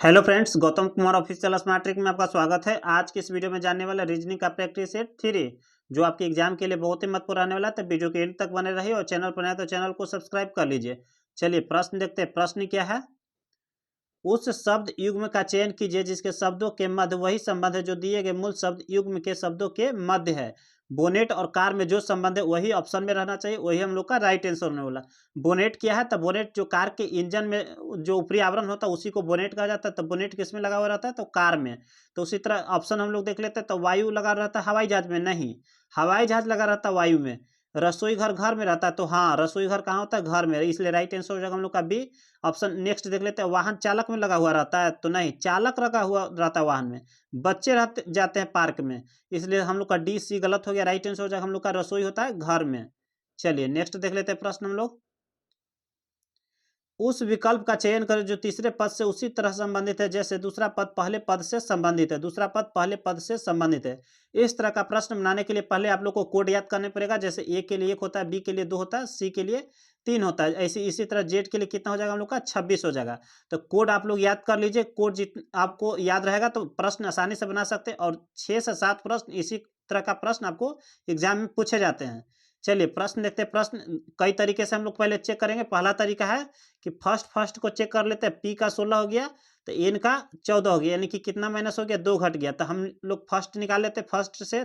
Hello friends, Gautam Kumar official smart trick में आपका स्वागत है। आज की इस वीडियो में जानने वाला रीजनिंग का प्रैक्टिस सेट 3 जो आपके एग्जाम के लिए बहुत ही महत्वपूर्ण रहने वाला है। तो वीडियो के एंड तक बने रहिए और चैनल पर नए तो चैनल को सब्सक्राइब कर लीजिए। चलिए प्रश्न देखते हैं। प्रश्न क्या है? उस शब्द युग्म का चयन कीजिए जिसके शब्दों के मध्य वही संबंध है जो दिए गए मूल शब्द युग्म के शब्दों के मध्य है। बोनेट और कार में जो संबंध है वही ऑप्शन में रहना चाहिए, वही हम लोग का राइट आंसर होने वाला। बोनेट क्या है? तो बोनेट जो कार के इंजन में जो ऊपरी आवरण होता है उसी को बोनेट कहा जाता है। तो बोनेट किस में लगा हुआ रहता है? तो कार में। तो उसी तरह ऑप्शन हम लोग देख लेते हैं। तो वायु लगा रहता है हवाई जहाज में? नहीं, हवाई जहाज लगा रहता है वायु में। रसोई घर घर में रहता है? तो हाँ, रसोई घर कहाँ होता है? घर में, इसलिए राइट आंसर हो जाएगा हम लोग का बी ऑप्शन। नेक्स्ट देख लेते हैं। वाहन चालक में लगा हुआ रहता है? तो नहीं, चालक लगा हुआ रहता है वाहन में। बच्चे रहते जाते हैं पार्क में, इसलिए हम लोग का डी सी गलत हो गया। राइट आंसर हो जाएगा हम लोग का रसोई होता है घर में। चलिए नेक्स्ट देख लेते हैं प्रश्न हम लोग। उस विकल्प का चयन करें जो तीसरे पद से उसी तरह संबंधित है जैसे दूसरा पद पहले पद से संबंधित है। दूसरा पद पहले पद से संबंधित है। इस तरह का प्रश्न बनाने के लिए पहले आप लोग को कोड याद करने पड़ेगा। जैसे ए के लिए 1 होता है, बी के लिए 2 होता है, सी के लिए 3 होता है। ऐसे इसी तरह जेड के लिए कितना हो जाएगा हम लोग का? 26 हो जाएगा। तो कोड आप लोग याद कर लीजिए। कोड आपको याद रहेगा तो प्रश्न आसानी से बना सकते हैं। और 6 से 7 प्रश्न इसी तरह का प्रश्न आपको एग्जाम में पूछे जाते हैं। चलिए प्रश्न देखते हैं। प्रश्न कई तरीके से हम लोग पहले चेक करेंगे। पहला तरीका है कि फर्स्ट को चेक कर लेते हैं। पी का 16 हो गया तो एन का 14 हो गया, यानी कि कितना माइनस हो गया? 2 घट गया। तो हम लोग फर्स्ट निकाल लेते हैं। फर्स्ट से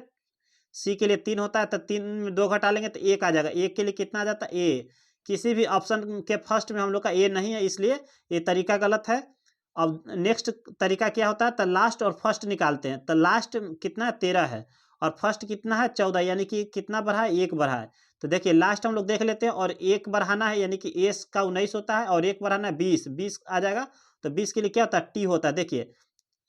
सी के लिए 3 होता है तो 3 में 2 घटा लेंगे तो 1 आ जाएगा। 1 के लिए कितना आ जाता है? ए। किसी भी ऑप्शन के फर्स्ट में हम लोग का ए नहीं है, इसलिए ये तरीका गलत है। अब नेक्स्ट तरीका क्या होता है? तो लास्ट और फर्स्ट निकालते हैं। तो लास्ट कितना है? 13 है और फर्स्ट कितना है? 14, यानी कि कितना बढ़ा है? 1 बढ़ा है। तो देखिए लास्ट हम लोग देख लेते हैं और 1 बढ़ाना है, यानी कि एस का 19 होता है और 1 बढ़ाना है 20, 20 आ जाएगा। तो 20 के लिए क्या होता है? टी होता है। देखिए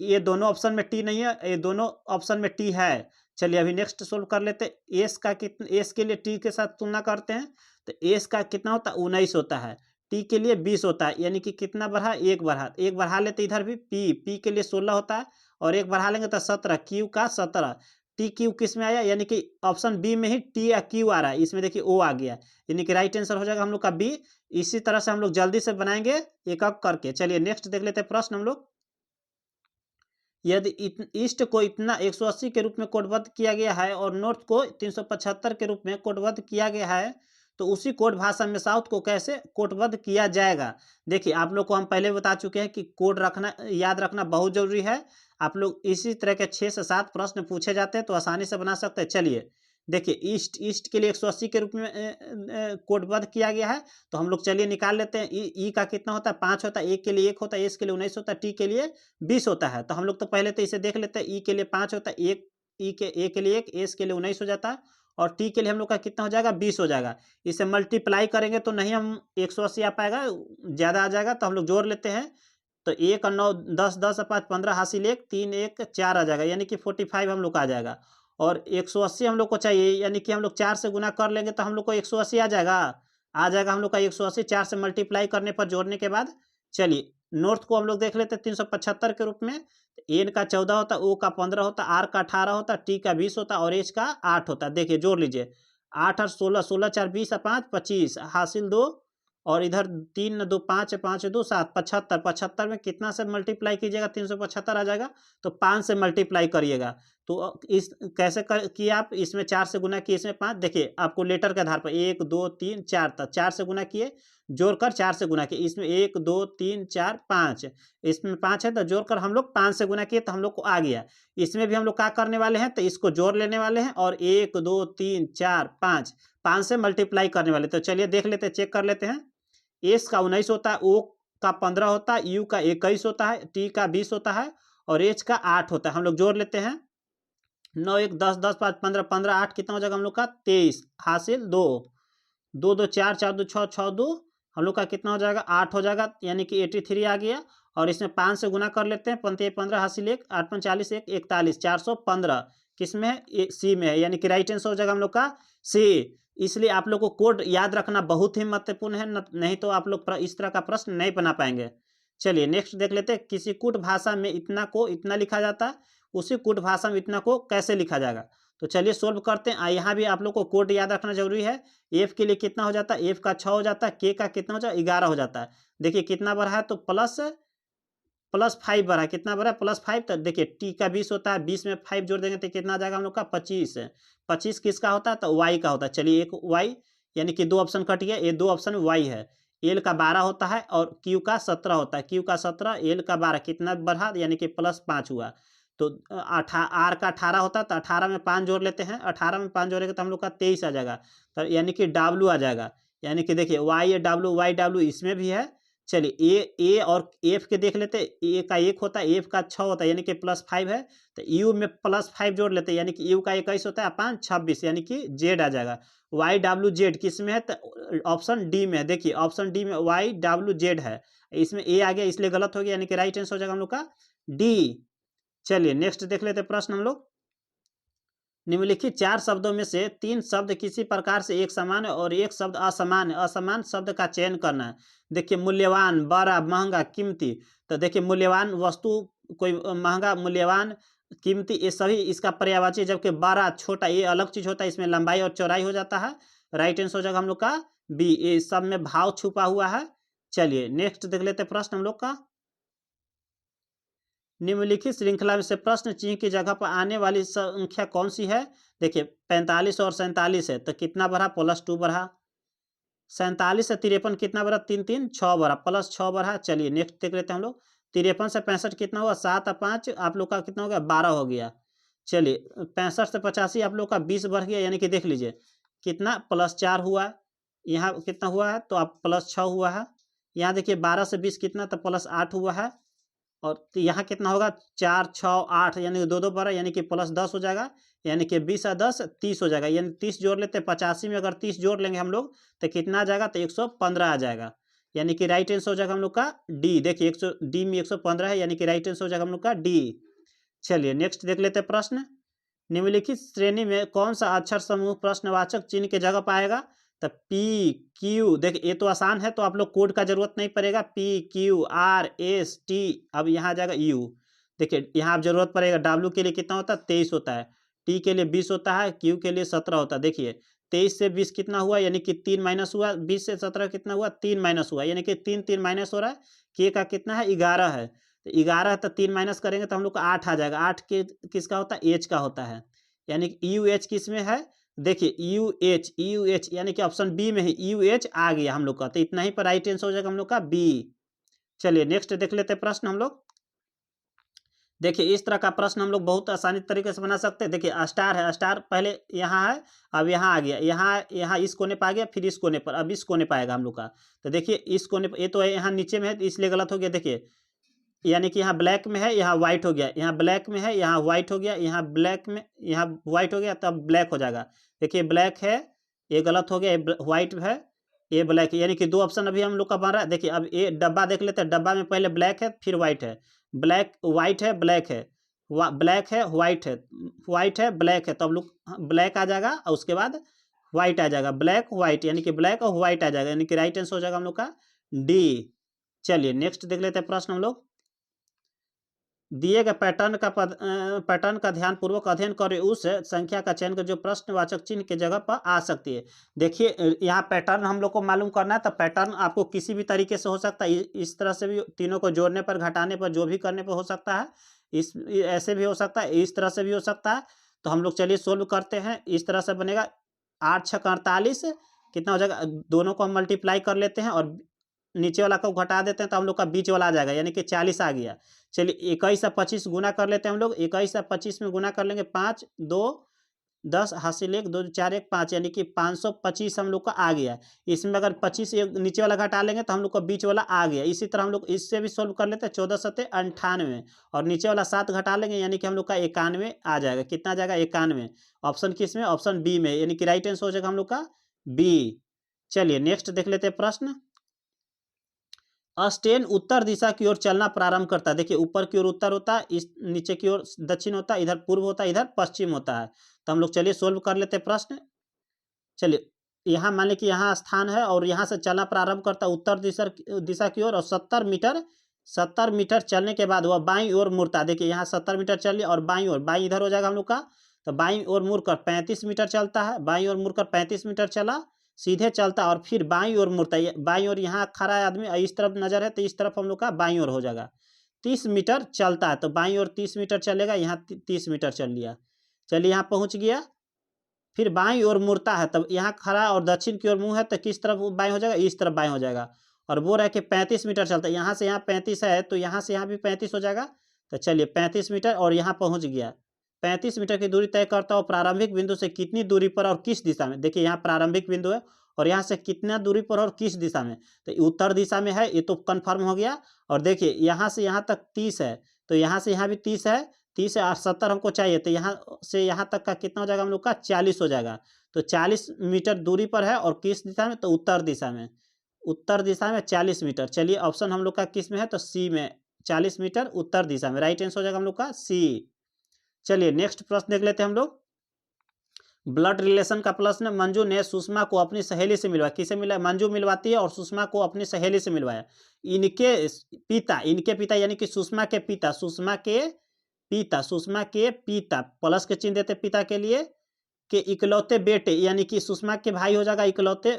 ये दोनों ऑप्शन में टी नहीं है, ये दोनों ऑप्शन में टी है। चलिए अभी नेक्स्ट सोल्व कर लेते हैं। एस का कितना, एस के लिए टी के साथ तुलना करते हैं तो एस का कितना होता है? 19 होता है। टी के लिए 20 होता है, यानी कि कितना बढ़ा? 1 बढ़ा। 1 बढ़ा लेते इधर भी। पी के लिए 16 होता है और 1 बढ़ा लेंगे तो 17। क्यू का 17। टी क्यू किस में आया? यानी कि ऑप्शन बी में ही टी या क्यू आ रहा है, इसमें देखिए ओ आ गया, यानी कि राइट आंसर हो जाएगा हम लोग का बी। इसी तरह से हम लोग जल्दी से बनाएंगे एक एक करके। चलिए नेक्स्ट देख लेते हैं प्रश्न हम लोग। यदि ईस्ट को इतना 180 के रूप में कोडबद्ध किया गया है और नॉर्थ को 375 के रूप में कोडबद्ध किया गया है तो उसी कोड भाषा में साउथ को कैसे कोडबद्ध किया जाएगा? देखिए आप लोग को हम पहले बता चुके हैं कि कोड रखना, याद रखना बहुत जरूरी है। आप लोग इसी तरह के 6 से 7 प्रश्न पूछे जाते हैं तो आसानी से बना सकते हैं। चलिए देखिए ईस्ट ईस्ट के लिए 180 के रूप में कोडबद्ध किया गया है। तो हम लोग चलिए निकाल लेते हैं। ई का कितना होता है? 5 होता है। ए के लिए 1 होता है, एस के लिए 19 होता है, टी के लिए 20 होता है। तो हम लोग तो पहले तो इसे देख लेते हैं। ई के लिए 5 होता है, एक ई के ए के लिए 1, एस के लिए 19 हो जाता है और टी के लिए हम लोग का कितना हो जाएगा? 20 हो जाएगा। इसे मल्टीप्लाई करेंगे तो नहीं हम 180 आ पाएगा, ज़्यादा आ जाएगा। तो हम लोग जोड़ लेते हैं। तो 1 और 9 10, 10 और 5 15 हासिल 1, 3 1 4 आ जाएगा, यानी कि 45 हम लोग का आ जाएगा। और 180 हम लोग को चाहिए, यानी कि हम लोग 4 से गुना कर लेंगे तो हम लोग को 180 आ जाएगा। आ जाएगा हम लोग का 180 4 से मल्टीप्लाई करने पर, जोड़ने के बाद। चलिए नॉर्थ को हम लोग देख लेते हैं 375 के रूप में। एन का 14 होता है, ओ का 15 होता है, आर का 18 होता है, टी का 20 होता है और एच का 8 होता है। देखिए जोड़ लीजिए। 8 और 16, 16 4 20 और 5 25 हासिल 2 और इधर 3 2 5 5 2 7 75। 75 में कितना से मल्टीप्लाई कीजिएगा? 375 आ जाएगा। तो 5 से मल्टीप्लाई करिएगा। तो इस कैसे किए आप? इसमें 4 से गुना किए, इसमें 5। देखिए आपको लेटर के आधार पर 1 2 3 4 तक 4 से गुना किए, जोड़कर 4 से गुना किए। इसमें 1 2 3 4 5, इसमें 5 है तो जोड़कर हम लोग 5 से गुना किए तो हम लोग को आ गया। इसमें भी हम लोग क्या करने वाले हैं? तो इसको जोड़ लेने वाले हैं और 1 2 3 4 5, 5 से मल्टीप्लाई करने वाले। तो चलिए देख लेते हैं, चेक कर लेते हैं। एस का 19 होता है, ओ का 15 होता है, यू का 21 होता है, टी का 20 होता है और एच का 8 होता है। हम लोग जोड़ लेते हैं। 9 1 10 10 5 15 15 8 कितना हो जाएगा हम लोग का? 23 हासिल 2, 2 2 4 4 2 6 6 2 हम लोग का कितना हो जाएगा? 8 हो जाएगा, यानी कि 83 आ गया। और इसमें 5 से गुना कर लेते हैं। 15 15 हासिल 1, 8 45 1 41 415 किसमें है? सी में है, यानी कि राइट आंसर हो जाएगा हम लोग का सी। इसलिए आप लोग को कोड याद रखना बहुत ही महत्वपूर्ण है, नहीं तो आप लोग इस तरह का प्रश्न नहीं बना पाएंगे। चलिए नेक्स्ट देख लेते हैं। किसी कूट भाषा में इतना को इतना लिखा जाता है, उसी कूट भाषा में इतना को कैसे लिखा जाएगा? तो चलिए सोल्व करते हैं। यहाँ भी आप लोग को कोड याद रखना जरूरी है। एफ के लिए कितना हो जाता है? एफ का 6 हो जाता है। के का कितना हो जाता है? 11 हो जाता है। देखिए कितना बढ़ा है तो प्लस +5 बढ़ा, कितना बढ़ा +5। तो देखिए टी का 20 होता है, 20 में 5 जोड़ देंगे तो कितना आ जाएगा हम लोग का 25 है। 25 किसका होता है तो वाई का होता है। चलिए एक वाई यानी कि 2 ऑप्शन कट गया, ये 2 ऑप्शन वाई है। एल का 12 होता है और क्यू का 17 होता है, क्यू का 17 एल का 12 कितना बढ़ा यानी कि +5 हुआ। तो आर का 18 होता है तो 18 में 5 जोड़ लेते हैं, 18 में 5 जोड़ेंगे तो हम लोग का 23 आ जाएगा। तो यानी कि डब्ल्यू आ जाएगा, यानी कि देखिए वाई डब्ल्यू इसमें भी है। चलिए ए और एफ के देख लेते, ए का 1 होता है, एफ का 6 होता है यानी कि +5 है। तो यू में +5 जोड़ लेते हैं यानी कि यू का 21 होता है, 5 26 यानी कि जेड आ जाएगा। वाई डब्ल्यू जेड किस में है तो ऑप्शन डी में है। देखिए ऑप्शन डी में वाई डब्ल्यू जेड है, इसमें ए आ गया इसलिए गलत हो गया, यानी कि राइट आंसर हो जाएगा हम लोग का डी। चलिए नेक्स्ट देख लेते हैं प्रश्न हम लोग। निम्नलिखित 4 शब्दों में से 3 शब्द किसी प्रकार से एक समान है और एक शब्द असमान है। असमान शब्द का चयन करना है। देखिए मूल्यवान, बड़ा, महंगा, कीमती। तो देखिए मूल्यवान वस्तु, कोई महंगा, मूल्यवान, कीमती, ये सभी इसका पर्यायवाची है, जबकि बड़ा, छोटा ये अलग चीज होता है, इसमें लंबाई और चौड़ाई हो जाता है। राइट आंसर हो जाएगा हम लोग का बी, ये सब में भाव छुपा हुआ है। चलिए नेक्स्ट देख लेते हैं प्रश्न हम लोग का। निम्नलिखित श्रृंखला में से प्रश्न चिन्ह की जगह पर आने वाली संख्या कौन सी है। देखिए 45 और 47 है तो कितना बढ़ा +2 बढ़ा। 47 से 53 कितना बढ़ा 3 3 6 बढ़ा, +6 बढ़ा। चलिए नेक्स्ट देख लेते हैं हम लोग। 53 से 65 कितना हुआ 7 और 5 आप लोग का कितना हो गया 12 हो गया। चलिए 65 से 85 आप लोग का 20 बढ़ गया, यानी कि देख लीजिए कितना +4 हुआ है। यहाँ कितना हुआ है तो आप +6 हुआ है। यहाँ देखिए 12 से 20 कितना तो +8 हुआ है। और तो यहाँ कितना होगा 4 6 8 यानी कि 2 2 बढ़ा, यानी कि +10 हो जाएगा, यानी कि 20 और 10 30 हो जाएगा। यानी 30 जोड़ लेते हैं, 85 में अगर 30 जोड़ लेंगे हम लोग तो कितना आ जाएगा तो 115 आ जाएगा, यानी कि राइट आंसर हो जाएगा हम लोग का डी। देखिए 100 डी में 115 है, यानी कि राइट आंसर हो जाएगा हम लोग का डी। चलिए नेक्स्ट देख लेते हैं प्रश्न। निम्नलिखित श्रेणी में कौन सा अक्षर समूह प्रश्नवाचक चिन्ह के जगह पाएगा। तो पी क्यू, देखिए ये तो आसान है तो आप लोग कोड का जरूरत नहीं पड़ेगा। P Q R S T, अब यहाँ आ जाएगा यू। देखिए यहाँ आप जरूरत पड़ेगा, डब्ल्यू के लिए कितना होता है 23 होता है, टी के लिए 20 होता है, क्यू के लिए 17 होता है। देखिए 23 से 20 कितना हुआ यानी कि 3 माइनस हुआ, 20 से 17 कितना हुआ 3 माइनस हुआ, यानी कि 3 3 माइनस हो रहा है। के का कितना है 11 है, तो 11 तो 3 माइनस करेंगे तो हम लोग का 8 आ जाएगा। 8 के किसका होता है एच का होता है, यानी कि यू एच किस में है। देखिए यू एच यानी कि ऑप्शन बी में है, यू एच आ गया हम लोग का, तो इतना ही पर राइट आंसर हो जाएगा हम लोग का बी। चलिए नेक्स्ट देख लेते हैं प्रश्न हम लोग। देखिए इस तरह का प्रश्न हम लोग बहुत आसानी तरीके से बना सकते हैं। देखिए स्टार है, स्टार पहले यहाँ है, अब यहाँ आ गया, यहाँ इस कोने पर आ गया, फिर इस कोने पर, अब इस कोने पर आएगा हम लोग का। तो देखिए इस कोने पर, ये तो है यहाँ नीचे में है इसलिए गलत हो गया। देखिए यानी कि यहाँ ब्लैक में है, यहाँ व्हाइट हो गया, यहाँ ब्लैक में है, यहाँ व्हाइट हो गया, यहाँ ब्लैक में, यहाँ व्हाइट हो गया, तब ब्लैक हो जाएगा। देखिए ब्लैक है, ये गलत हो गया, ये व्हाइट है, ये ब्लैक है, यानी कि 2 ऑप्शन अभी हम लोग का बन रहा है। देखिए अब ये डब्बा देख लेते हैं, डब्बा में पहले ब्लैक है फिर व्हाइट है, ब्लैक व्हाइट है, ब्लैक है, ब्लैक है व्हाइट है, व्हाइट है ब्लैक है, तो अब लोग ब्लैक आ जाएगा और उसके बाद व्हाइट आ जाएगा, ब्लैक व्हाइट यानी कि ब्लैक और व्हाइट आ जाएगा, यानी कि राइट आंसर हो जाएगा हम लोग का डी। चलिए नेक्स्ट देख लेते हैं प्रश्न हम लोग। दिए गए पैटर्न का ध्यानपूर्वक अध्ययन करें, उस संख्या का चयन कर जो प्रश्नवाचक चिन्ह के जगह पर आ सकती है। देखिए यहाँ पैटर्न हम लोग को मालूम करना है, तो पैटर्न आपको किसी भी तरीके से हो सकता है, इस तरह से भी, तीनों को जोड़ने पर घटाने पर जो भी करने पर हो सकता है, इस ऐसे भी हो सकता है, इस तरह से भी हो सकता है। तो हम लोग चलिए सोल्व करते हैं। इस तरह से बनेगा 8 6 48 कितना हो जाएगा, दोनों को हम मल्टीप्लाई कर लेते हैं और नीचे वाला को घटा देते हैं तो हम लोग का बीच वाला आ जाएगा, यानी कि 40 आ गया। चलिए 21 और 25 गुना कर लेते हैं हम लोग। 21 और 25 में गुना कर लेंगे, 5 2 10 हासिल 1 2 4 1 5, यानी कि 525 हम लोग का आ गया। इसमें अगर 25 नीचे वाला घटा लेंगे तो हम लोग का बीच वाला आ गया। इसी तरह हम लोग इससे भी सोल्व कर लेते हैं। 14 सत्ते 98 और नीचे वाला 7 घटा लेंगे, यानी कि हम लोग का 91 आ जाएगा। कितना आ जाएगा 91। ऑप्शन किस में, ऑप्शन बी में, यानी कि राइट आंसर हो जाएगा हम लोग का बी। चलिए नेक्स्ट देख लेते हैं प्रश्न। अस्टेन उत्तर दिशा की ओर चलना प्रारंभ करता है। देखिए ऊपर की ओर उत्तर होता है, इस नीचे की ओर दक्षिण होता है, इधर पूर्व होता है, इधर पश्चिम होता है। तो हम लोग चलिए सोल्व कर लेते हैं प्रश्न। चलिए यहाँ मान लीजिए कि यहाँ स्थान है और यहाँ से चलना प्रारंभ करता है उत्तर दिशा की ओर, और 70 मीटर चलने के बाद वह बाईं ओर मुड़ता है। देखिए यहाँ 70 मीटर चल लिया और बाईं ओर, बाईं इधर हो जाएगा हम लोग का, तो बाईं ओर मुड़कर 35 मीटर चलता है, बाईं ओर मुड़कर 35 मीटर चला, सीधे चलता और फिर बाईं ओर मुड़ता है। बाईं ओर यहाँ खड़ा है आदमी, इस तरफ नजर है तो इस तरफ हम लोग का बाईं ओर हो जाएगा। 30 मीटर चलता है, तो बाईं ओर 30 मीटर चलेगा, यहाँ 30 मीटर चल लिया। चलिए यहाँ पहुँच गया। फिर बाईं ओर मुड़ता है, तब यहाँ खड़ा और दक्षिण की ओर मुँह है, तो किस तरफ बाएँ हो जाएगा, इस तरफ बाएँ हो जाएगा। और बोल रहा है कि 35 मीटर चलता है, यहाँ से यहाँ 35 है, तो यहाँ से यहाँ भी 35 हो जाएगा। तो चलिए 35 मीटर और यहाँ पहुँच गया। 35 मीटर की दूरी तय करता हो प्रारंभिक बिंदु से कितनी दूरी पर और किस दिशा में। देखिए यहाँ प्रारंभिक बिंदु है और यहाँ से कितना दूरी पर और किस दिशा में, तो उत्तर दिशा में है, ये तो कन्फर्म हो गया। और देखिए यहाँ से यहाँ तक 30 है, तो यहाँ से यहाँ भी 30 है, 30 है और 70 हमको चाहिए, तो यहाँ से यहाँ तक का कितना हो जाएगा हम लोग का, 40 हो जाएगा। तो 40 मीटर दूरी पर है और किस दिशा में, तो उत्तर दिशा में। उत्तर दिशा में 40 मीटर। चलिए ऑप्शन हम लोग का किस में है, तो सी में, 40 मीटर उत्तर दिशा में। राइट आंसर हो जाएगा हम लोग का सी। चलिए नेक्स्ट प्रश्न देख लेते हैं हम लोग। ब्लड रिलेशन का प्रश्न। मंजू ने सुषमा को अपनी सहेली से मिलवाया। किसे मिला, मंजू मिलवाती है और सुषमा को अपनी सहेली से मिलवाया। इनके पिता यानी कि सुषमा के पिता, सुषमा के पिता प्लस के चिन्ह देते पिता के लिए, के इकलौते बेटे यानी कि सुषमा के भाई हो जाएगा, इकलौते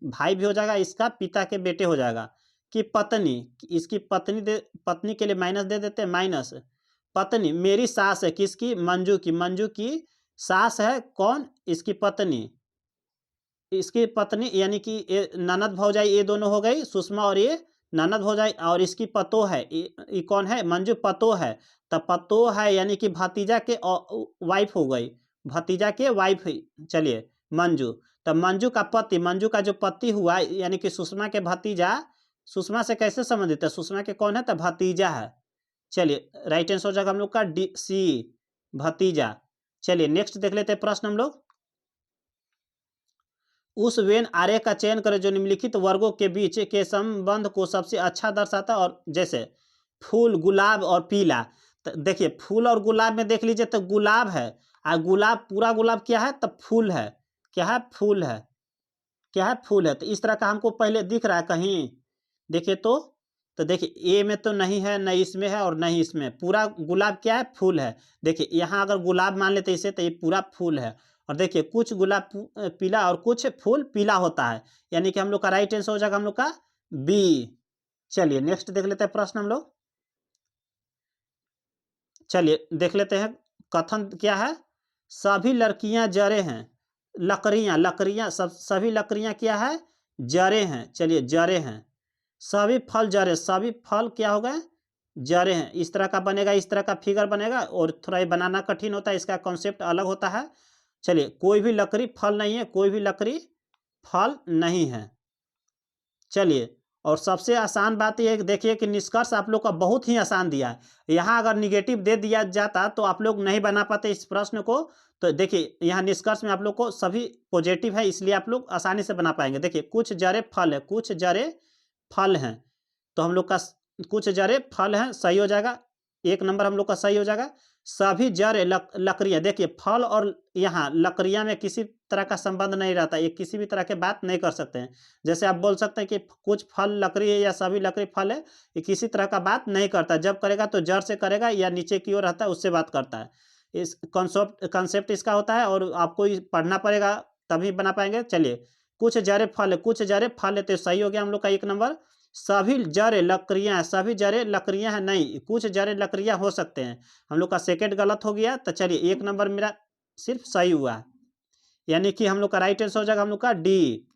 भाई भी हो जाएगा, इसका पिता के बेटे हो जाएगा। कि पत्नी, इसकी पत्नी के लिए माइनस दे देते हैं, माइनस पत्नी मेरी सास है, किसकी, मंजू की, मंजू की सास है कौन, इसकी पत्नी, इसकी पत्नी यानी कि ननद भौजाई ये दोनों हो गई, सुषमा और ये ननद भौजाई, और इसकी पतो है, ये कौन है, मंजू पतो है। तब पतो है यानी कि भतीजा के वाइफ हो गई, भतीजा के वाइफ। चलिए मंजू, तब मंजू का पति, मंजू का जो पति हुआ यानी कि सुषमा के भतीजा, सुषमा से कैसे संबंधित है, सुषमा के कौन है, तब भतीजा है। चलिए राइट आंसर हो जाएगा हम लोग का डी सी, भतीजा। चलिए नेक्स्ट देख लेते हैं प्रश्न हम लोग। उस वेन आरेख का चयन करें जो निम्नलिखित वर्गों के बीच के संबंध को सबसे अच्छा दर्शाता है। और जैसे फूल, गुलाब और पीला। तो देखिए फूल और गुलाब में देख लीजिए, तो गुलाब है और गुलाब, पूरा गुलाब क्या है, तब फूल है, क्या है, फूल है, क्या है, फूल है। तो इस तरह का हमको पहले दिख रहा है कहीं, देखिए तो देखिए ए में तो नहीं है, न इसमें है और न ही इसमें। पूरा गुलाब क्या है, फूल है। देखिए यहाँ अगर गुलाब मान लेते इसे, तो ये पूरा फूल है। और देखिए कुछ गुलाब पीला और कुछ फूल पीला होता है, यानी कि हम लोग का राइट आंसर हो जाएगा हम लोग का बी। चलिए नेक्स्ट देख लेते हैं प्रश्न हम लोग। चलिए देख लेते हैं कथन क्या है। सभी लड़कियां जड़े हैं, लकड़ियां सभी लकड़ियां क्या है, जड़े हैं। चलिए जड़े हैं। सभी फल जड़े, सभी फल क्या हो गए, जड़े हैं। इस तरह का बनेगा, इस तरह का फिगर बनेगा, और थोड़ा ये बनाना कठिन होता है, इसका कॉन्सेप्ट अलग होता है। चलिए कोई भी लकड़ी फल नहीं है, कोई भी लकड़ी फल नहीं है। चलिए और सबसे आसान बात यह है कि देखिए कि निष्कर्ष आप लोग का बहुत ही आसान दिया है। यहाँ अगर निगेटिव दे दिया जाता तो आप लोग नहीं बना पाते इस प्रश्न को। तो देखिए यहाँ निष्कर्ष में आप लोग को सभी पॉजिटिव है, इसलिए आप लोग आसानी से बना पाएंगे। देखिए कुछ जड़े फल है, कुछ जड़े फल हैं, तो हम लोग का कुछ जड़े फल हैं, सही हो जाएगा, एक नंबर हम लोग का सही हो जाएगा। सभी जड़े लकड़ियाँ, देखिए फल और यहाँ लकड़ियाँ में किसी तरह का संबंध नहीं रहता, ये किसी भी तरह के बात नहीं कर सकते हैं। जैसे आप बोल सकते हैं कि कुछ फल लकड़ी है या सभी लकड़ी फल है, ये किसी तरह का बात नहीं करता। जब करेगा तो जड़ से करेगा या नीचे की ओर रहता है उससे बात करता है। इस कॉन्सेप्ट इसका होता है और आपको पढ़ना पड़ेगा तभी बना पाएंगे। चलिए कुछ जड़े फल है, कुछ जड़े फल है, तो सही हो गया हम लोग का एक नंबर। सभी जड़े लकड़ियां, सभी जड़े लकड़ियां हैं, नहीं, कुछ जड़े लकड़ियां हो सकते हैं, हम लोग का सेकंड गलत हो गया। तो चलिए एक नंबर मेरा सिर्फ सही हुआ, यानी कि हम लोग का राइट आंसर हो जाएगा हम लोग का डी।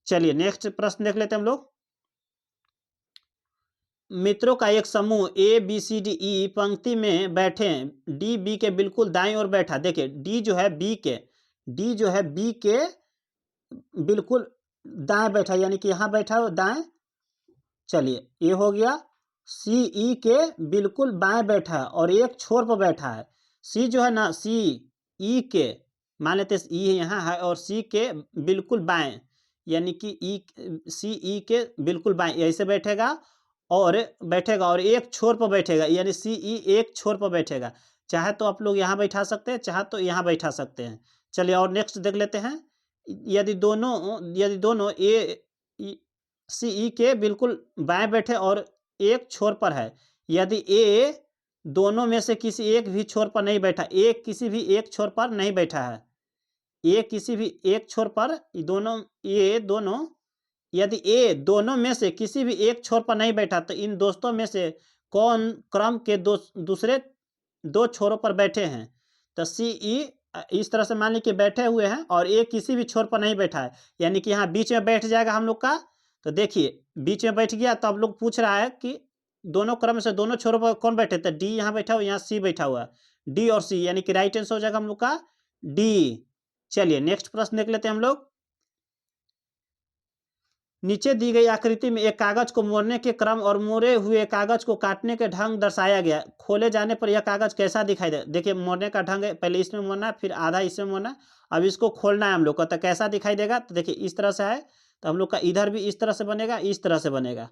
चलिए नेक्स्ट प्रश्न देख लेते हैं हम लोग। मित्रों का एक समूह A B C D E पंक्ति में बैठे, डी बी के बिल्कुल दाएं ओर बैठा। देखिए डी जो है बी के बिल्कुल दाएं बैठा, यानी कि यहाँ बैठा है दाएं। चलिए ये हो गया। सी ई के बिल्कुल बाएं बैठा है और एक छोर पर बैठा है। सी जो है ना, सी ई के, मान लेते ई यहाँ है और सी के बिल्कुल बाएं, यानी कि ई, सी ई के बिल्कुल बाएं ऐसे बैठेगा और एक छोर पर बैठेगा, यानी सी ई एक छोर पर बैठेगा। चाहे तो आप लोग यहाँ बैठा सकते हैं, चाहे तो यहाँ बैठा सकते हैं। चलिए और नेक्स्ट देख लेते हैं। यदि दोनों ए सी ई के बिल्कुल बाएं बैठे और एक छोर पर है, यदि ए दोनों में से किसी एक भी छोर पर नहीं बैठा, ए किसी भी एक छोर पर नहीं बैठा है, ए किसी भी एक छोर पर, यदि ए दोनों में से किसी भी एक छोर पर नहीं बैठा, तो इन दोस्तों में से कौन क्रम के दूसरे दो छोरों पर बैठे हैं? तो सी ई इस तरह से मान लीजिए कि बैठे हुए हैं और ए किसी भी छोर पर नहीं बैठा है, यानी कि यहाँ बीच में बैठ जाएगा हम लोग का। तो देखिए बीच में बैठ गया, तो अब लोग पूछ रहा है कि दोनों क्रम से दोनों छोरों पर कौन बैठे? तो डी यहाँ बैठा हुआ, यहाँ सी बैठा हुआ। डी और सी यानी कि राइट आंसर हो जाएगा हम लोग का डी। चलिए नेक्स्ट प्रश्न देख लेते हैं हम लोग। नीचे दी गई आकृति में एक कागज को मोड़ने के क्रम और मोड़े हुए कागज को काटने के ढंग दर्शाया गया। खोले जाने पर यह कागज कैसा दिखाई दे? देखिए मोड़ने का ढंग है, पहले इसमें मोड़ना, फिर आधा इसमें मोड़ना, अब इसको खोलना है हम लोग को। तो कैसा दिखाई देगा? तो देखिए इस तरह से है, तो हम लोग का इधर भी इस तरह से बनेगा, इस तरह से बनेगा।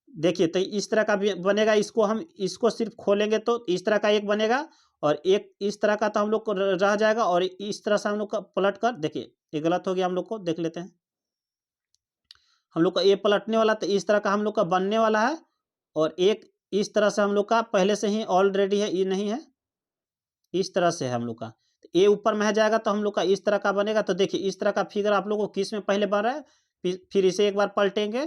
देखिए तो इस तरह का भी बनेगा, इसको हम इसको सिर्फ खोलेंगे तो इस तरह का एक बनेगा, और एक इस तरह का तो हम लोग को रह जाएगा, और इस तरह से हम लोग का पलट कर, देखिए ये गलत हो गया, हम लोग को देख लेते हैं। हम लोग का ये पलटने वाला तो इस तरह का हम लोग का बनने वाला है, और एक इस तरह से हम लोग का पहले से ही ऑलरेडी है, ये नहीं है, इस तरह से है हम लोग का। तो ये ऊपर में जाएगा तो हम लोग का इस तरह का बनेगा। तो देखिए इस तरह का फिगर आप लोगों को किस में पहले बन रहा है, फिर इसे एक बार पलटेंगे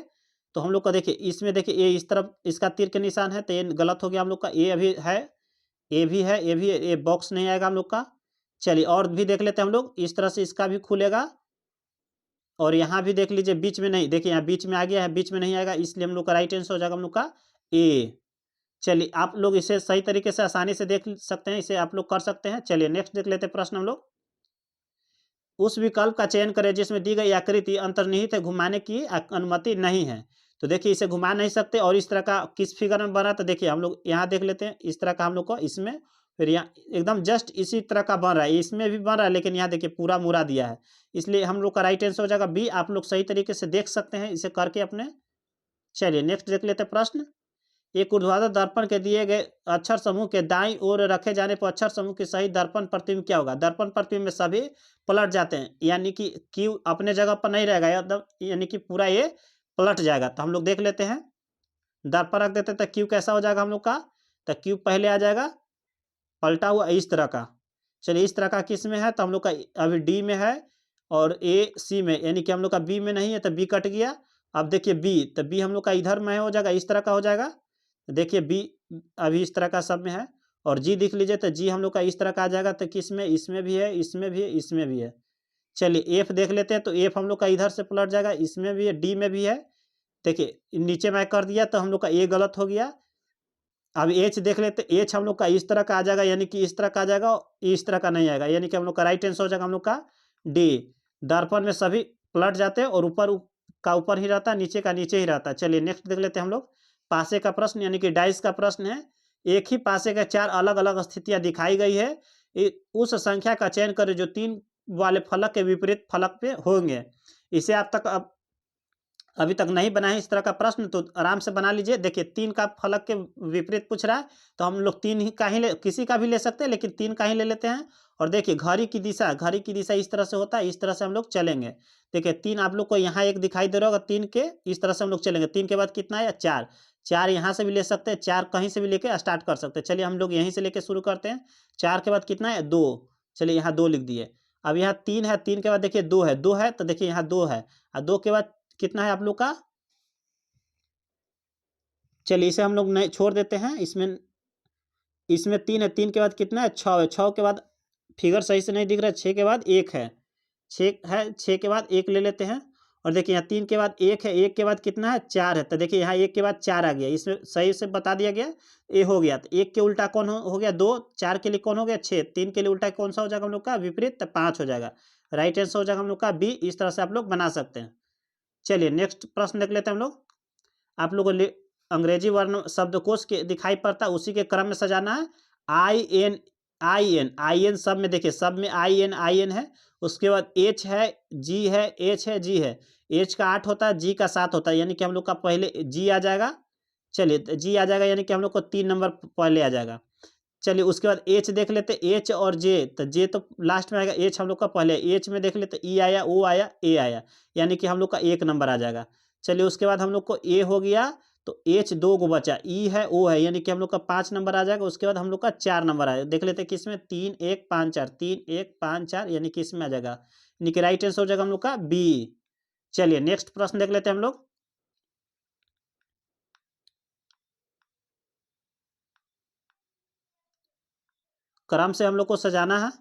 तो हम लोग का देखिए इसमें, देखिए ये इस तरफ इसका तीर के निशान है, तो ये गलत हो गया हम लोग का। ये अभी है, ये भी है, ये भी है, ये बॉक्स नहीं आएगा हम लोग का। चलिए और भी देख लेते हैं हम लोग, इस तरह से इसका भी खुलेगा, और यहाँ भी देख लीजिए बीच में नहीं, देखिए यहाँ बीच में आ गया है, बीच में नहीं आएगा, इसलिए हम लोग का राइट आंसर हो जाएगा हम लोग का ए। चलिए आप लोग इसे सही तरीके से आसानी से देख सकते हैं, इसे आप लोग कर सकते हैं। चलिए नेक्स्ट देख लेते हैं प्रश्न हम लोग। उस विकल्प का चयन करें जिसमें दी गई आकृति अंतर्निहित है, घुमाने की अनुमति नहीं है। तो देखिए इसे घुमा नहीं सकते, और इस तरह का किस फिगर में बना, तो देखिए हम लोग यहाँ देख लेते हैं, इस तरह का हम लोग को इसमें, फिर यहाँ एकदम जस्ट इसी तरह का बन रहा है, इसमें भी बन रहा है, लेकिन यहाँ देखिए पूरा मुड़ा दिया है, इसलिए हम लोग का राइट आंसर हो जाएगा बी। आप लोग सही तरीके से देख सकते हैं इसे करके अपने। चलिए नेक्स्ट देख लेते हैं प्रश्न। एक ऊर्ध्वाधर दर्पण के दिए गए अक्षर समूह के दाईं ओर रखे जाने पर अक्षर समूह की सही दर्पण प्रतिबिंब क्या होगा? दर्पण प्रतिबिंब में सभी पलट जाते हैं, यानी कि क्यू अपने जगह पर नहीं रहेगा, यानी कि पूरा ये पलट जाएगा। तो हम लोग देख लेते हैं, दर्पण रख देते हैं तो क्यू कैसा हो जाएगा हम लोग का? तो क्यू पहले आ जाएगा पलटा हुआ इस तरह का। चलिए इस तरह का किस में है? तो हम लोग का अभी डी में है, और ए सी में, यानी कि हम लोग का बी में नहीं है, तो बी कट गया। अब देखिए बी, तो बी हम लोग का इधर में हो जाएगा, इस तरह का हो जाएगा। देखिए बी अभी इस तरह का सब में है, और जी देख लीजिए, तो जी हम लोग का इस तरह का आ जाएगा। तो किस में? इसमें भी है, इसमें भी है, इसमें भी है। चलिए एफ देख लेते हैं, तो एफ हम लोग का इधर से पलट जाएगा, इसमें भी है, डी में भी है। देखिए नीचे मैं कर दिया तो हम लोग का ए गलत हो गया। अब एच देख लेते, एच हम लोग का इस तरह का आ जाएगा, यानी कि इस तरह का आ जाएगा, इस तरह का नहीं आएगा, यानी कि हम लोग का राइट आंसर हो जाएगा हम लोग का डी। दर्पण में सभी पलट जाते हैं, और ऊपर का ऊपर ही रहता है, नीचे का नीचे ही रहता है। चलिए नेक्स्ट देख लेते हैं हम लोग। पासे का प्रश्न यानी कि डाइस का प्रश्न है। एक ही पासे के चार अलग अलग स्थितियां दिखाई गई है, उस संख्या का चयन करें जो तीन वाले फलक के विपरीत फलक पे होंगे। इसे आप तक अभी तक नहीं बनाए इस तरह का प्रश्न, तो आराम से बना लीजिए। देखिए तीन का फलक के विपरीत पूछ रहा है, तो हम लोग तीन ही का ही किसी का भी ले सकते हैं, लेकिन तीन का ही ले लेते हैं। और देखिए घड़ी की दिशा इस तरह से होता है, इस तरह से हम लोग चलेंगे। देखिए तीन आप लोग को यहाँ एक दिखाई दे रहा होगा, तीन के इस तरह से हम लोग चलेंगे। तीन के बाद कितना है? चार। चार यहाँ से भी ले सकते हैं, चार कहीं से भी लेके स्टार्ट कर सकते हैं। चलिए हम लोग यहीं से लेके शुरू करते हैं। चार के बाद कितना है? दो। चलिए यहाँ दो लिख दिए। अब यहाँ तीन है, तीन के बाद देखिए दो है, दो है, तो देखिए यहाँ दो है, और दो के बाद कितना है आप लोग का? चलिए इसे हम लोग नहीं छोड़ देते हैं, इसमें इसमें तीन है, तीन के बाद कितना है? छः है, छः के बाद फिगर सही से नहीं दिख रहा है, छः के बाद एक है, छः है, छः के बाद एक ले लेते हैं। और देखिए यहाँ तीन के बाद एक है, एक के बाद कितना है? चार है, तो देखिए यहाँ एक के बाद चार आ गया, इसमें सही से बता दिया गया, ये हो गया। तो एक के उल्टा कौन हो गया? दो। चार के लिए कौन हो गया? छः। तीन के लिए उल्टा कौन सा हो जाएगा हम लोग का? विपरीत, तो पाँच हो जाएगा। राइट आंसर हो जाएगा हम लोग का बी। इस तरह से आप लोग बना सकते हैं। चलिए नेक्स्ट प्रश्न देख लेते हैं हम लोग। आप लोगों को अंग्रेजी वर्ण शब्दकोश के दिखाई पड़ता है, उसी के क्रम में सजाना है। I N, I N, I N सब में, देखिए सब में आई एन है। उसके बाद एच है, जी है, एच है, जी है। एच का 8 होता है, जी का 7 होता है, यानी कि हम लोग का पहले जी आ जाएगा। चलिए तो जी आ जाएगा, यानी कि हम लोग को 3 नंबर पहले आ जाएगा। चलिए उसके बाद एच देख लेते, एच और जे, तो जे तो लास्ट में आएगा, एच हम लोग का पहले। एच में देख लेते, ई आया, ओ आया, ए आया, यानी कि हम लोग का 1 नंबर आ जाएगा। चलिए उसके बाद हम लोग को ए हो गया, तो एच दो को बचा, ई है, ओ है, यानी कि हम लोग का 5 नंबर आ जाएगा। उसके बाद हम लोग का 4 नंबर आएगा। देख लेते किस में? 3 1 5 4, 3 1 5 4, यानी कि इसमें आ जाएगा, यानी कि राइट आंसर हो जाएगा हम लोग का बी। चलिए नेक्स्ट प्रश्न देख लेते हैं हम लोग। क्रम से हम लोग को सजाना है।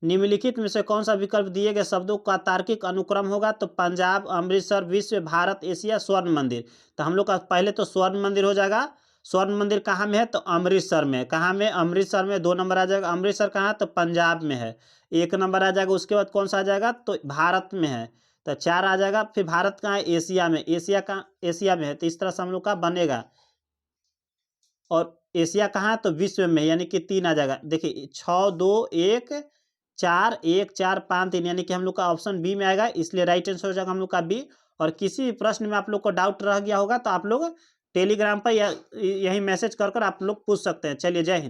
निम्नलिखित में से कौन सा विकल्प दिए गए शब्दों का तार्किक अनुक्रम होगा? तो पंजाब, अमृतसर, विश्व, भारत, एशिया, स्वर्ण मंदिर। तो हम लोग का पहले तो स्वर्ण मंदिर हो जाएगा। स्वर्ण मंदिर कहाँ में है? तो अमृतसर में। कहाँ में? अमृतसर में। 2 नंबर आ जाएगा। अमृतसर कहाँ है? तो पंजाब में है। 1 नंबर आ जाएगा। उसके बाद कौन सा आ जाएगा? तो भारत में है। तो 4 आ जाएगा। फिर भारत कहाँ है? एशिया में। एशिया कहाँ? एशिया में है। तो इस तरह से हम लोग का बनेगा। और एशिया कहाँ है? तो विश्व में, यानी कि 3 आ जाएगा। देखिए 6, 2, 1, 4, 1, 4, 5, 3, यानी कि हम लोग का ऑप्शन बी में आएगा, इसलिए राइट आंसर हो जाएगा हम लोग का बी। और किसी भी प्रश्न में आप लोग को डाउट रह गया होगा तो आप लोग टेलीग्राम पर या यही मैसेज कर आप लोग पूछ सकते हैं। चलिए, जय हिंद।